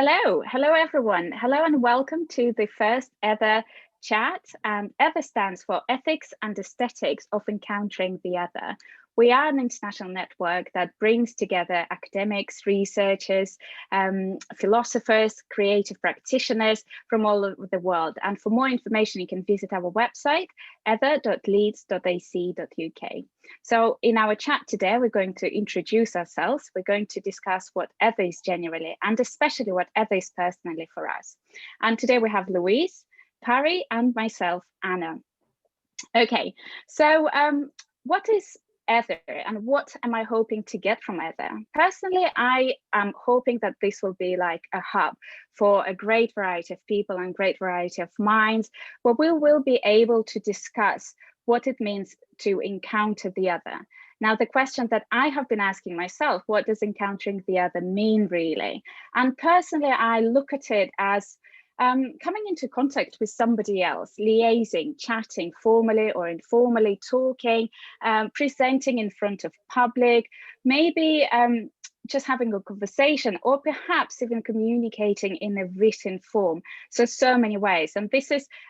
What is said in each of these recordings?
Hello everyone. Hello and welcome to the first ever chat. And ETHER stands for Ethics and Aesthetics of Encountering the Other. We are an international network that brings together academics, researchers, philosophers, creative practitioners from all over the world. And for more information, you can visit our website, ether.leeds.ac.uk. So in our chat today, we're going to introduce ourselves. We're going to discuss what ETHER is generally, and especially what ETHER is personally for us. And today we have Louise, Parry, and myself, Anna. Okay, so what is ETHER and what am I hoping to get from ETHER? Personally, I am hoping that this will be like a hub for a great variety of people and great variety of minds, where we will be able to discuss what it means to encounter the other. Now, the question that I have been asking myself, what does encountering the other mean really? And personally, I look at it as coming into contact with somebody else, liaising, chatting, formally or informally, talking, presenting in front of public, maybe just having a conversation, or perhaps even communicating in a written form. So many ways. And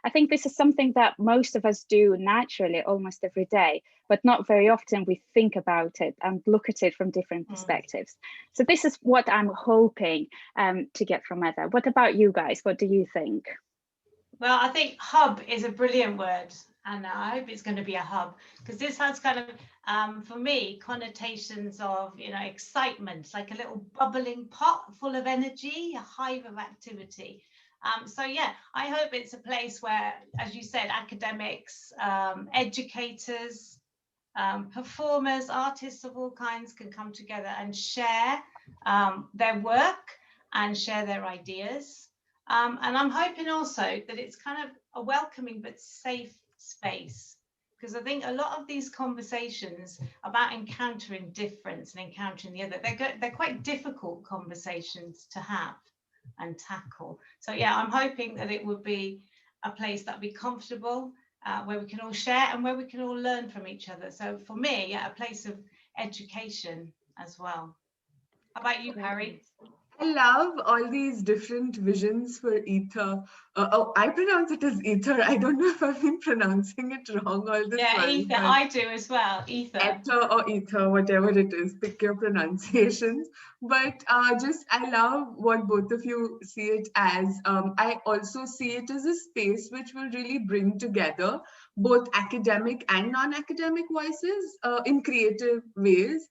I think this is something that most of us do naturally almost every day, but not very often we think about it and look at it from different perspectives. So this is what I'm hoping to get from ETHER. What about you guys? What do you think? Well, I think hub is a brilliant word, and I hope it's going to be a hub, because this has kind of, for me, connotations of, excitement, like a little bubbling pot full of energy, a hive of activity. So yeah, I hope it's a place where, as you said, academics, educators, performers, artists of all kinds can come together and share their work and share their ideas. And I'm hoping also that it's kind of a welcoming but safe space, because I think a lot of these conversations about encountering difference and encountering the other, they're quite difficult conversations to have and tackle. So yeah, I'm hoping that it would be a place that would be comfortable, where we can all share and where we can all learn from each other. So for me, yeah, a place of education as well. How about you, Parry? I love all these different visions for ether. I pronounce it as ether. I don't know if I've been pronouncing it wrong all this Yeah, while. ether. I do as well. Ether. Ether or ether, whatever it is, pick your pronunciations. But I love what both of you see it as. I also see it as a space which will really bring together both academic and non-academic voices in creative ways.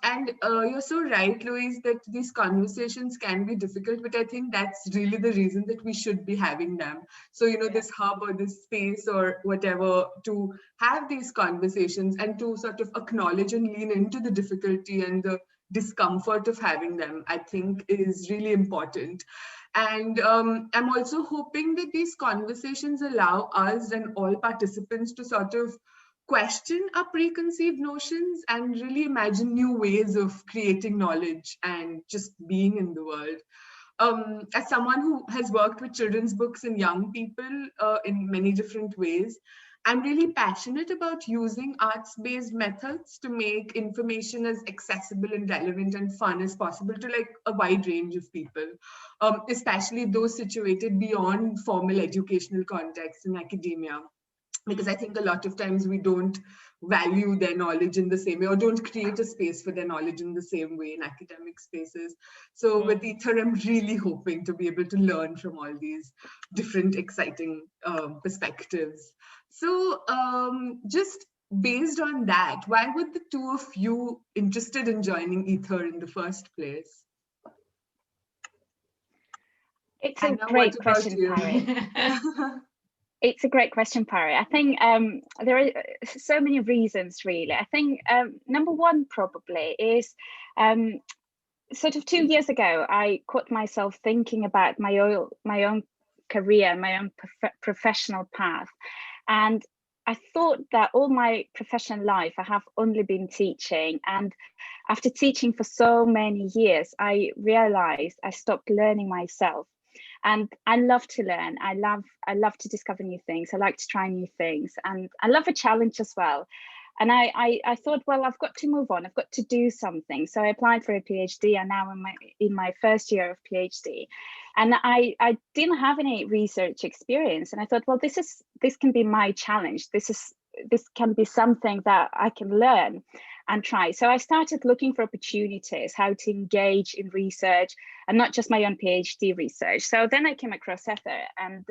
And you're so right, Louise, that these conversations can be difficult, but I think that's really the reason that we should be having them. So, this hub or this space or whatever to have these conversations and to sort of acknowledge and lean into the difficulty and the discomfort of having them, I think is really important. And I'm also hoping that these conversations allow us and all participants to sort of question our preconceived notions and really imagine new ways of creating knowledge and just being in the world. As someone who has worked with children's books and young people in many different ways, I'm really passionate about using arts-based methods to make information as accessible and relevant and fun as possible to like a wide range of people, especially those situated beyond formal educational contexts in academia, because I think a lot of times we don't value their knowledge in the same way or don't create a space for their knowledge in the same way in academic spaces. So with Ether, I'm really hoping to be able to learn from all these different exciting perspectives. So just based on that, why would the two of you interested in joining Ether in the first place? It's a great question, Parry. It's a great question, Parry. I think there are so many reasons, really. I think number one probably is sort of 2 years ago, I caught myself thinking about my own career, my own professional path. And I thought that all my professional life, I have only been teaching. And after teaching for so many years, I realized I stopped learning myself. And I love to learn. I love to discover new things. I like to try new things, and I love a challenge as well. And I thought, well, I've got to move on. I've got to do something. So I applied for a PhD, and now in my first year of PhD. And I didn't have any research experience. And I thought, well, this can be my challenge. This can be something that I can learn and try. So I started looking for opportunities, how to engage in research, and not just my own PhD research. So then I came across Ether, and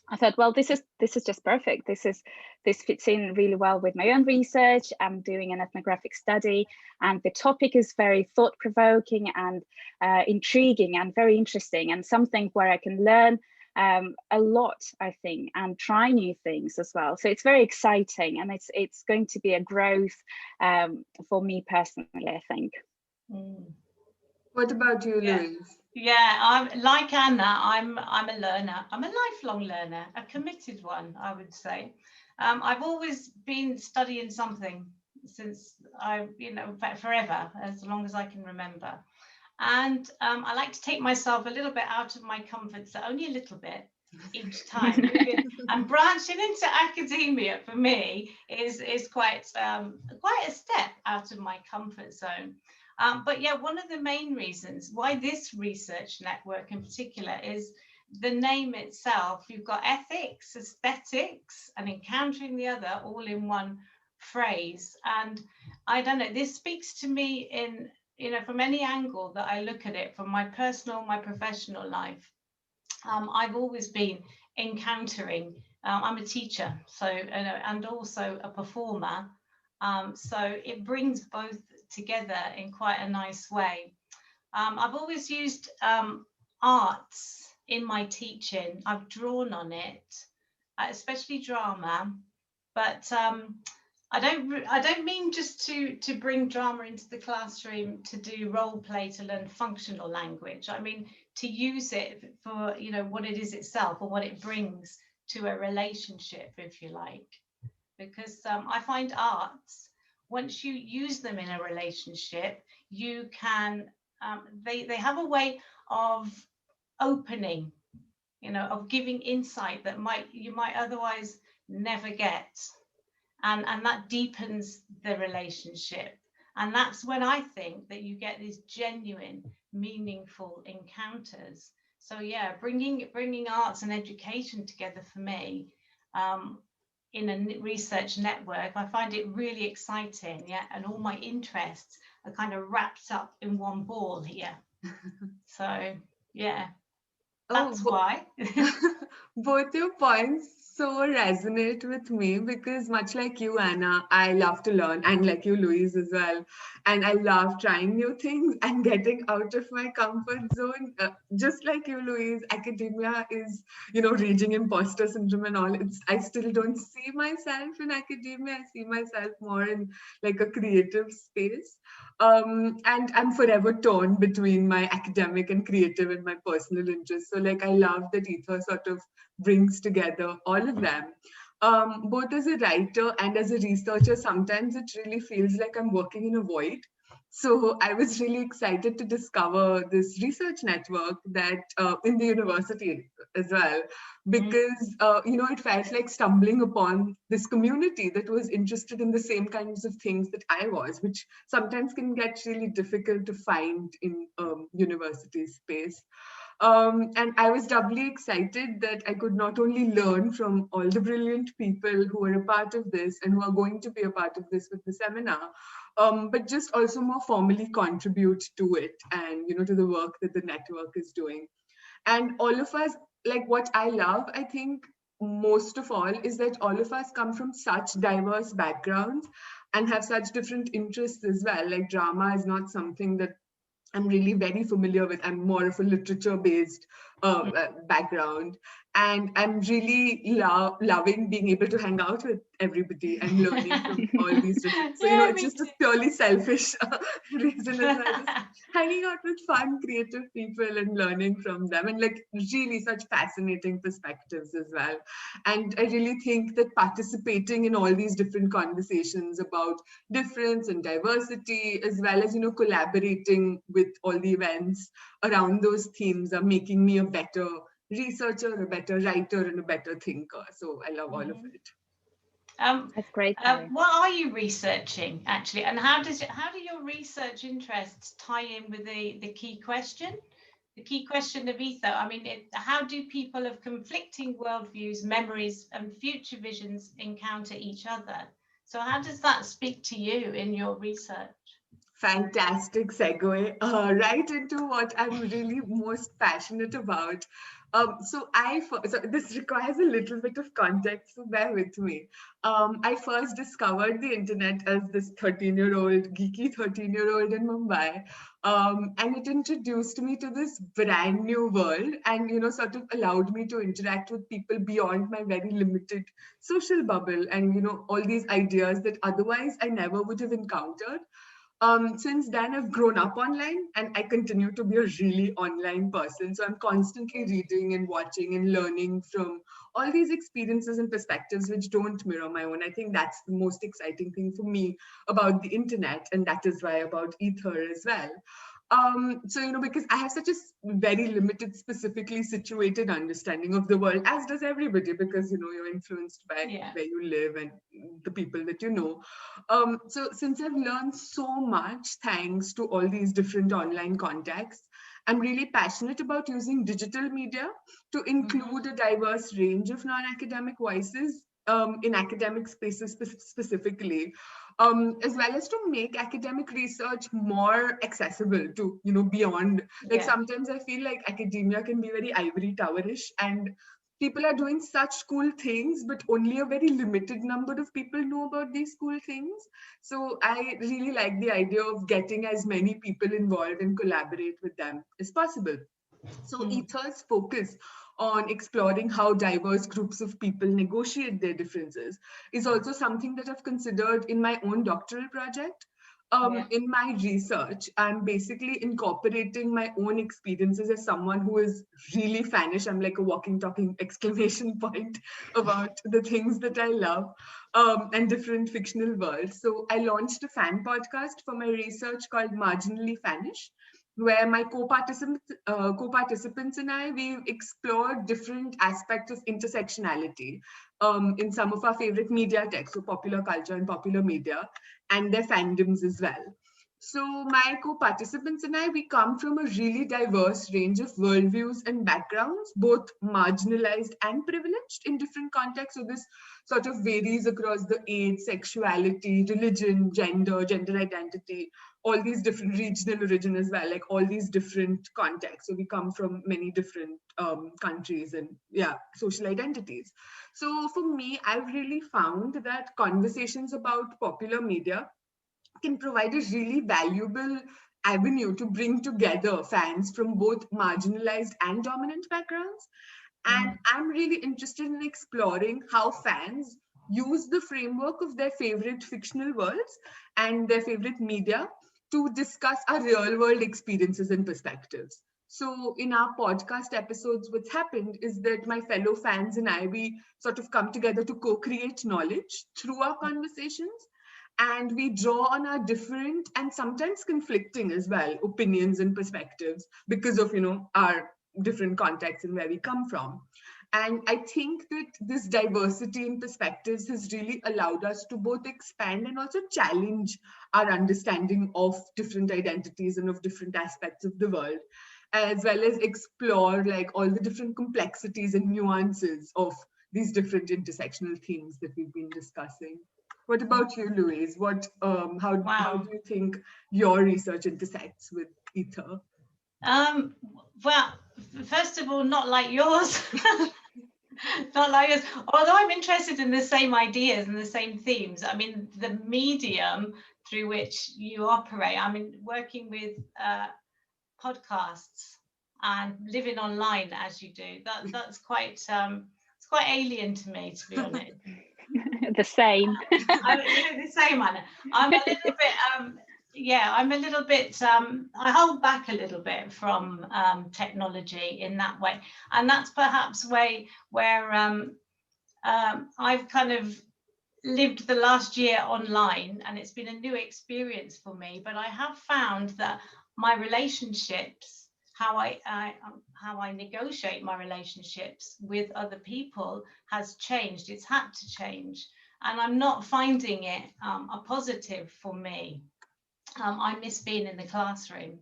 I thought, well, this is just perfect. This fits in really well with my own research. I'm doing an ethnographic study, and the topic is very thought-provoking and intriguing and very interesting, and something where I can learn a lot, I think, and try new things as well. So it's very exciting, and it's going to be a growth for me personally, I think. What about you, Louise? Yeah, I'm like Anna. I'm a learner. I'm a lifelong learner, a committed one, I would say. I've always been studying something since forever, as long as I can remember. And I like to take myself a little bit out of my comfort zone, only a little bit each time. And branching into academia for me is quite a step out of my comfort zone. But yeah, one of the main reasons why this research network in particular is the name itself. You've got ethics, aesthetics, and encountering the other all in one phrase. And I don't know, this speaks to me in, from any angle that I look at it, from my personal, my professional life. I've always been encountering. I'm a teacher, so and also a performer. So it brings both together in quite a nice way. I've always used arts in my teaching. I've drawn on it, especially drama, but I don't mean just to bring drama into the classroom to do role play to learn functional language. I mean to use it for what it is itself, or what it brings to a relationship, if you like, because I find arts, once you use them in a relationship, you can they have a way of opening, of giving insight that you might otherwise never get. And that deepens the relationship. And that's when I think that you get these genuine, meaningful encounters. So yeah, bringing arts and education together for me in a research network, I find it really exciting. Yeah, and all my interests are kind of wrapped up in one ball here. So yeah, that's why. Both your points so resonate with me, because much like you, Anna, I love to learn, and like you, Louise, as well. And I love trying new things and getting out of my comfort zone. Just like you, Louise, academia is, raging imposter syndrome and all. I still don't see myself in academia. I see myself more in like a creative space. And I'm forever torn between my academic and creative and my personal interests. So like, I love that Ether sort of brings together all of them. Both as a writer and as a researcher, sometimes it really feels like I'm working in a void. So I was really excited to discover this research network that in the university as well, because, it felt like stumbling upon this community that was interested in the same kinds of things that I was, which sometimes can get really difficult to find in university space. And I was doubly excited that I could not only learn from all the brilliant people who are a part of this and who are going to be a part of this with the seminar, but just also more formally contribute to it and, to the work that the network is doing. And all of us, like what I love, I think most of all, is that all of us come from such diverse backgrounds and have such different interests as well. Like drama is not something that I'm really very familiar with. I'm more of a literature-based background. And I'm really loving being able to hang out with everybody and learning from all these different. So, it's just a purely selfish reason as well. Just hanging out with fun, creative people and learning from them, and like really such fascinating perspectives as well. And I really think that participating in all these different conversations about difference and diversity, as well as, collaborating with all the events around those themes, are making me a better researcher, a better writer, and a better thinker. So I love all of it. That's great. Mary. What are you researching actually, and how do your research interests tie in with the key question? The key question of ether. I mean, how do people of conflicting worldviews, memories, and future visions encounter each other? So, how does that speak to you in your research? Fantastic segue right into what I'm really most passionate about. So this requires a little bit of context, so bear with me. I first discovered the internet as this 13-year-old, geeky 13-year-old in Mumbai. And it introduced me to this brand new world and, sort of allowed me to interact with people beyond my very limited social bubble and, all these ideas that otherwise I never would have encountered. Since then, I've grown up online and I continue to be a really online person. So I'm constantly reading and watching and learning from all these experiences and perspectives which don't mirror my own. I think that's the most exciting thing for me about the internet. And that is why about Ether as well. So, because I have such a very limited, specifically situated understanding of the world, as does everybody, because, you're influenced by where you live and the people that you know. So since I've learned so much, thanks to all these different online contexts, I'm really passionate about using digital media to include a diverse range of non-academic voices in academic spaces specifically, as well as to make academic research more accessible to, beyond. Like sometimes I feel like academia can be very ivory towerish and people are doing such cool things, but only a very limited number of people know about these cool things. So I really like the idea of getting as many people involved and collaborate with them as possible. So Ether's focus on exploring how diverse groups of people negotiate their differences is also something that I've considered in my own doctoral project. In my research, I'm basically incorporating my own experiences as someone who is really fanish. I'm like a walking, talking exclamation point about the things that I love and different fictional worlds. So I launched a fan podcast for my research called Marginally Fanish, where my co-participants and I, we explored different aspects of intersectionality in some of our favorite media texts, so popular culture and popular media, and their fandoms as well. So my co-participants and I, we come from a really diverse range of worldviews and backgrounds, both marginalized and privileged in different contexts. So this sort of varies across the age, sexuality, religion, gender identity, all these different regional origin as well, like all these different contexts. So we come from many different countries and social identities. So for me, I've really found that conversations about popular media can provide a really valuable avenue to bring together fans from both marginalized and dominant backgrounds. And I'm really interested in exploring how fans use the framework of their favorite fictional worlds and their favorite media to discuss our real world experiences and perspectives. So in our podcast episodes, what's happened is that my fellow fans and I, we sort of come together to co-create knowledge through our conversations. And we draw on our different and sometimes conflicting as well opinions and perspectives because of, our different contexts and where we come from. And I think that this diversity in perspectives has really allowed us to both expand and also challenge our understanding of different identities and of different aspects of the world, as well as explore like all the different complexities and nuances of these different intersectional themes that we've been discussing. What about you, Louise? How do you think your research intersects with Ether? Well, first of all, not like yours. Not like yours. Although I'm interested in the same ideas and the same themes. I mean, the medium through which you operate. I mean, working with podcasts and living online as you do. That's quite it's quite alien to me, to be honest. The same. The same, Anna. I'm a little bit I'm a little bit I hold back a little bit from technology in that way, and that's perhaps where I've kind of lived the last year online, and it's been a new experience for me. But I have found that my relationships, how I negotiate my relationships with other people has changed. It's had to change. and I'm not finding it a positive for me. I miss being in the classroom.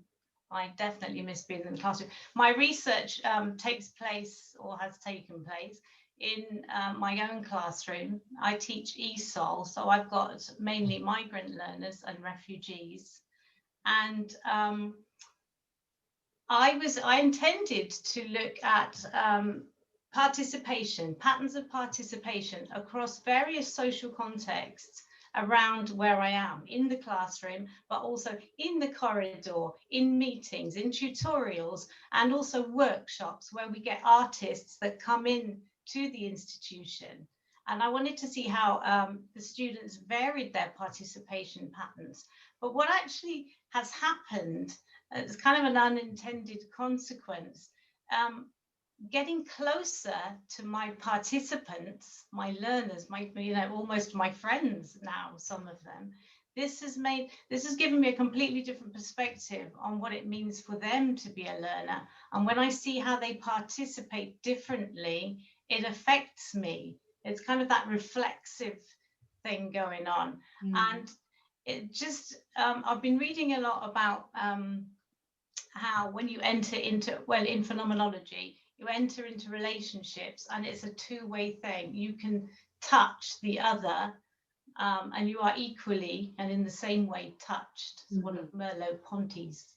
I definitely miss being in the classroom. My research takes place, or has taken place, in my own classroom. I teach ESOL, so I've got mainly migrant learners and refugees. And I intended to look at participation, patterns of participation across various social contexts around where I am, in the classroom, but also in the corridor, in meetings, in tutorials, and also workshops where we get artists that come in to the institution. And I wanted to see how the students varied their participation patterns. But what actually has happened, it's kind of an unintended consequence, getting closer to my participants, my learners, my, you know, almost my friends now, some of them, this has given me a completely different perspective on what it means for them to be a learner. And when I see how they participate differently, it affects me. It's kind of that reflexive thing going on. And it just, I've been reading a lot about how when you enter into, well, in phenomenology, you enter into relationships and it's a two-way thing. You can touch the other and you are equally and in the same way touched. It's one of Merleau-Ponty's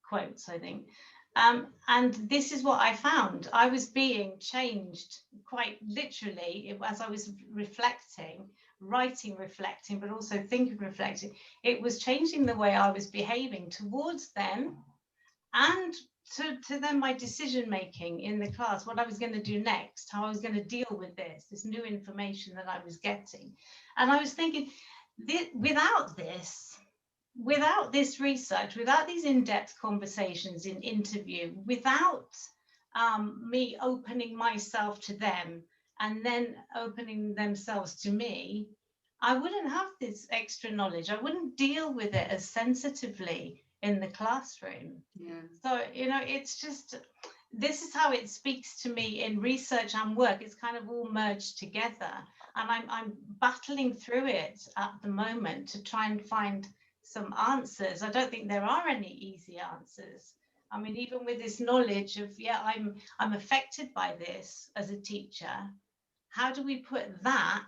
quotes, I think. And this is what I found. I was being changed quite literally as I was reflecting, writing, reflecting, but also thinking, reflecting. It was changing the way I was behaving towards them, and to then my decision making in the class, what I was going to do next, how I was going to deal with this new information that I was getting. And I was thinking, without this research, without these in-depth conversations in interview, without me opening myself to them and then opening themselves to me, I wouldn't have this extra knowledge. I wouldn't deal with it as sensitively in the classroom. Yeah. So, you know, it's just, this is how it speaks to me in research and work. It's kind of all merged together. And I'm battling through it at the moment to try and find some answers. I don't think there are any easy answers. I mean, even with this knowledge of, yeah, I'm affected by this as a teacher, how do we put that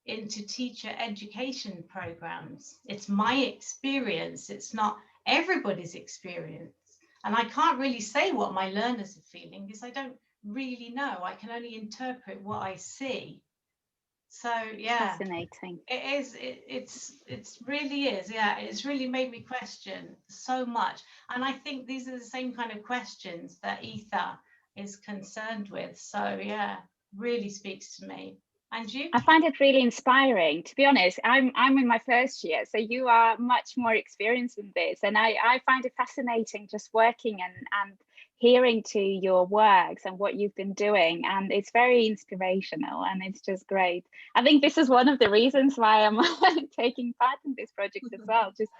into teacher education programs? It's my experience, it's not everybody's experience. And I can't really say what my learners are feeling because I don't really know. I can only interpret what I see. So yeah, fascinating. It is. It really is. Yeah, it's really made me question so much. And I think these are the same kind of questions that Aoife is concerned with. So yeah, really speaks to me. And you? I find it really inspiring. To be honest, I'm in my first year, so you are much more experienced in this, and I find it fascinating just working and hearing to your works and what you've been doing, and it's very inspirational and it's just great. I think this is one of the reasons why I'm taking part in this project as well. Just,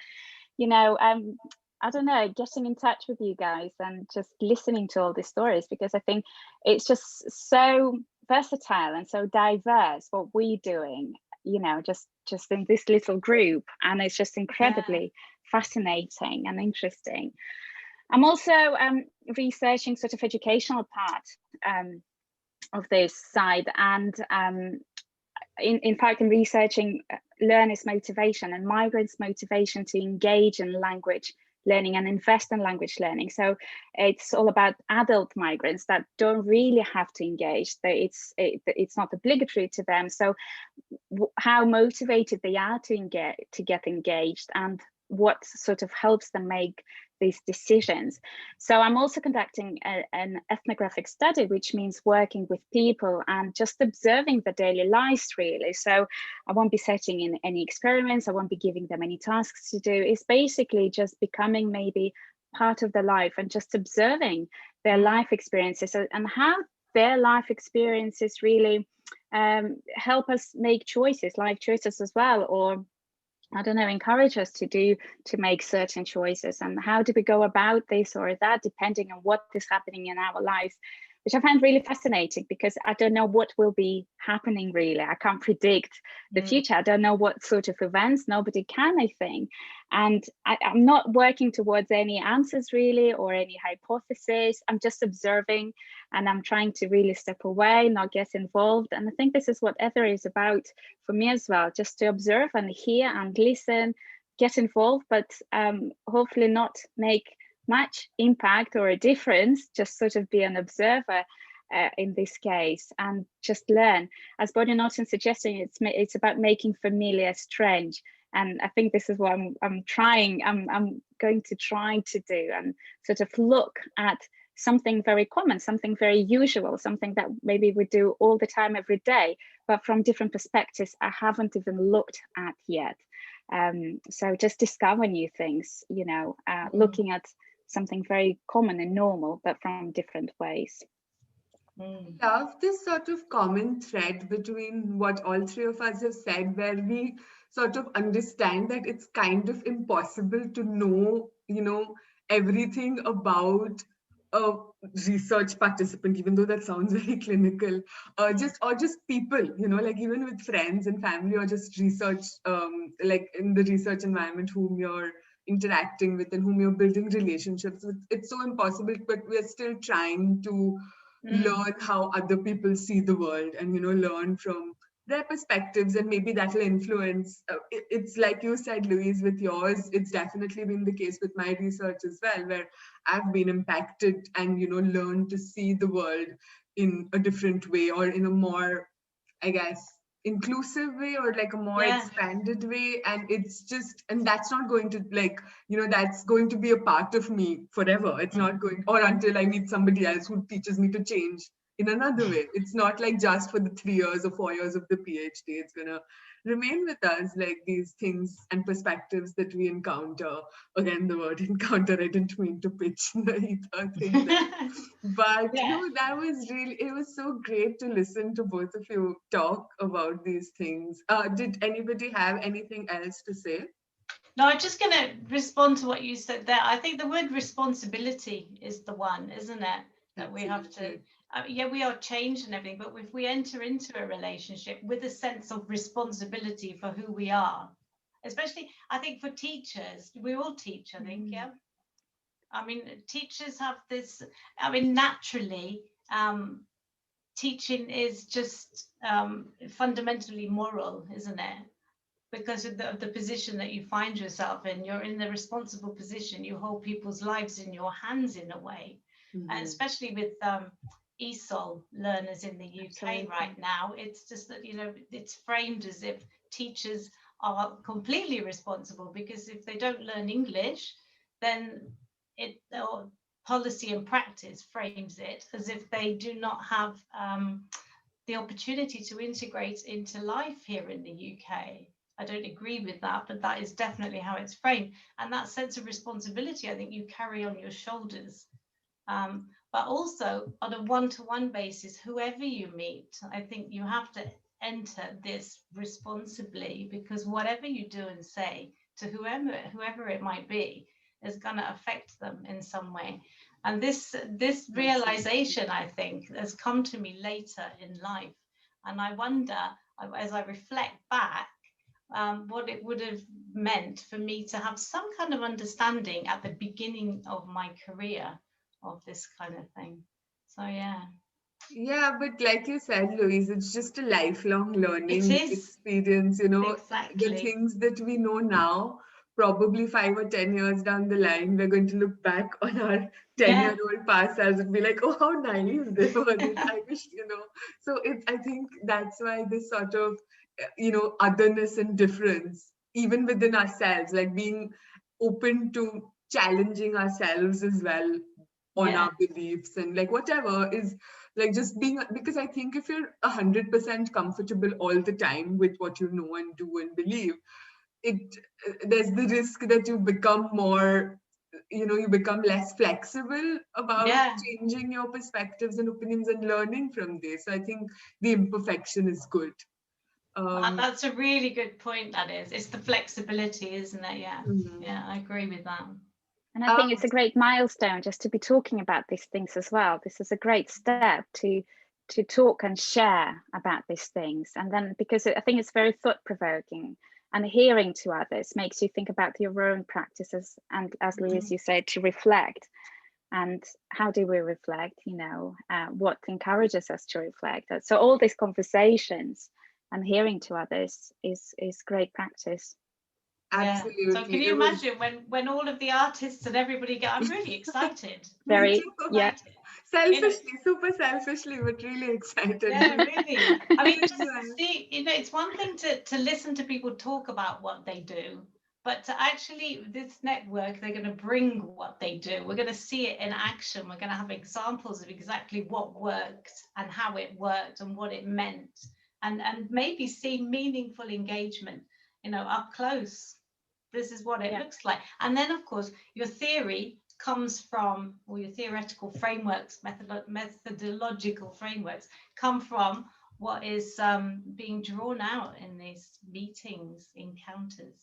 you know, I don't know, getting in touch with you guys and just listening to all these stories, because I think it's just so versatile and so diverse what we're doing, you know, just in this little group, and it's just incredibly fascinating and interesting. I'm also researching sort of educational part of this side, and in fact I'm researching learners' motivation and migrants' motivation to engage in language learning and invest in language learning. So it's all about adult migrants that don't really have to engage. It's not obligatory to them. So how motivated they are to get engaged, and what sort of helps them make these decisions. So I'm also conducting an ethnographic study, which means working with people and just observing the daily lives, really. So I won't be setting in any experiments, I won't be giving them any tasks to do. It's basically just becoming maybe part of their life and just observing their life experiences and how their life experiences really help us make choices, life choices as well, or I don't know, encourage us to make certain choices. And how do we go about this or that, depending on what is happening in our lives? which I find really fascinating, because I don't know what will be happening really. I can't predict the future. I don't know what sort of events, nobody can, I think. And I'm not working towards any answers really, or any hypothesis. I'm just observing, and I'm trying to really step away, not get involved. And I think this is what Ether is about for me as well, just to observe and hear and listen, get involved, but hopefully not make much impact or a difference, just sort of be an observer in this case, and just learn. As Bodhi Norton suggesting, it's about making familiar strange. And I think this is what I'm going to try to do, and sort of look at something very common, something very usual, something that maybe we do all the time, every day, but from different perspectives I haven't even looked at yet. So just discover new things, you know, looking at something very common and normal, but from different ways. I love this sort of common thread between what all three of us have said, where we sort of understand that it's kind of impossible to know, you know, everything about a research participant, even though that sounds very clinical, or just people, you know, like even with friends and family, or just research, like in the research environment, whom you're interacting with and whom you're building relationships with. It's so impossible, but we're still trying to learn how other people see the world, and, you know, learn from their perspectives, and maybe that will influence. It's like you said, Louise, with yours, it's definitely been the case with my research as well, where I've been impacted and, you know, learned to see the world in a different way, or in a more, I guess, inclusive way, or like a more expanded way. And it's just, and that's not going to, like, you know, that's going to be a part of me forever. It's not going, or until I meet somebody else who teaches me to change in another way. It's not like just for the 3 years or 4 years of the PhD. It's gonna remain with us, like these things and perspectives that we encounter. Again, the word encounter, I didn't mean to pitch the ether thing there. But no, that was really, it was so great to listen to both of you talk about these things. Did anybody have anything else to say? No, I'm just going to respond to what you said there. I think the word responsibility is the one, isn't it? That we have to, yeah, we are changed and everything, but if we enter into a relationship with a sense of responsibility for who we are, especially, I think for teachers, we all teach, I think, yeah. I mean, teachers have this, I mean, naturally, teaching is just fundamentally moral, isn't it? Because of the position that you find yourself in. You're in the responsible position. You hold people's lives in your hands in a way. And especially with ESOL learners in the UK right now, it's just that, you know, it's framed as if teachers are completely responsible, because if they don't learn English, then it, or policy and practice frames it as if they do not have the opportunity to integrate into life here in the UK. I don't agree with that, but that is definitely how it's framed. And that sense of responsibility, I think you carry on your shoulders. But also on a one-to-one basis, whoever you meet, I think you have to enter this responsibly, because whatever you do and say to whoever it might be is going to affect them in some way. And this realization, I think, has come to me later in life. And I wonder, as I reflect back, what it would have meant for me to have some kind of understanding at the beginning of my career of this kind of thing. So yeah, but like you said, Louise, it's just a lifelong learning experience, you know. The things that we know now, probably 5 or 10 years down the line, we're going to look back on our 10-year-old past selves and be like, oh, how naive they were. I wish, you know. So I think that's why this sort of, you know, otherness and difference, even within ourselves, like being open to challenging ourselves as well on our beliefs, and like whatever is, like just being, because I think if you're 100% comfortable all the time with what you know and do and believe, there's the risk that you become more, you know, you become less flexible about changing your perspectives and opinions and learning from this. So I think the imperfection is good. That's a really good point. That is, it's the flexibility, isn't it? Yeah, I agree with that. And I think it's a great milestone just to be talking about these things as well. This is a great step to talk and share about these things. And then, because I think it's very thought-provoking, and hearing to others makes you think about your own practices. And as Louise, you said, to reflect. And how do we reflect? You know, what encourages us to reflect? So all these conversations and hearing to others is great practice. Absolutely. Yeah. So can you imagine when all of the artists and everybody get, I'm really excited. Very, yeah. Selfishly, super selfishly, but really excited. Yeah, really. I mean, just see, you know, it's one thing to listen to people talk about what they do, but to actually, this network, they're going to bring what they do. We're going to see it in action. We're going to have examples of exactly what worked and how it worked and what it meant, and maybe see meaningful engagement, you know, up close. This is what it looks like. And then, of course, your theory comes from, or your theoretical frameworks, methodological frameworks come from what is being drawn out in these meetings, encounters.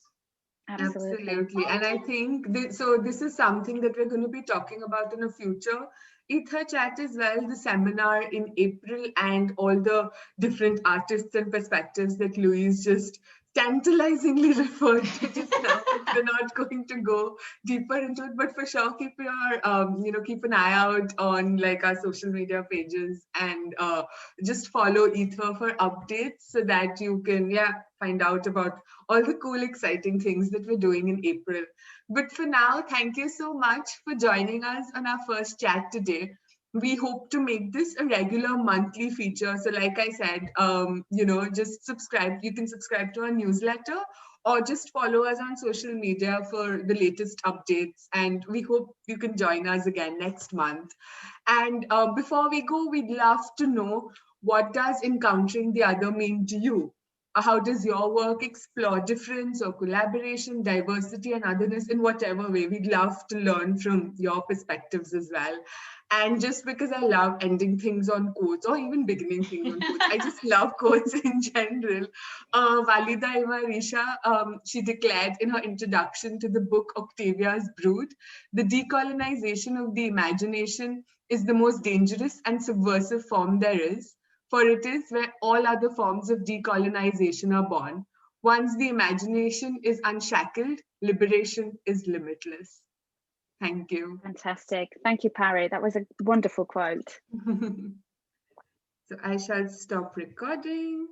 Absolutely. And I think this is something that we're going to be talking about in the future Ether Chat as well, the seminar in April, and all the different artists and perspectives that Louise just tantalizingly referred to just now. We're not going to go deeper into it, but for sure keep your keep an eye out on like our social media pages, and just follow Ether for updates so that you can find out about all the cool, exciting things that we're doing in April. But for now, thank you so much for joining us on our first chat today. We hope to make this a regular monthly feature. So like I said, just subscribe. You can subscribe to our newsletter or just follow us on social media for the latest updates. And we hope you can join us again next month. And before we go, we'd love to know, what does encountering the other mean to you? How does your work explore difference or collaboration, diversity and otherness in whatever way? We'd love to learn from your perspectives as well. And just because I love ending things on quotes or even beginning things on quotes, I just love quotes in general. Walida Imarisha, she declared in her introduction to the book Octavia's Brood, the decolonization of the imagination is the most dangerous and subversive form there is. For it is where all other forms of decolonization are born. Once the imagination is unshackled, liberation is limitless. Thank you. Fantastic. Thank you, Pari. That was a wonderful quote. So I shall stop recording.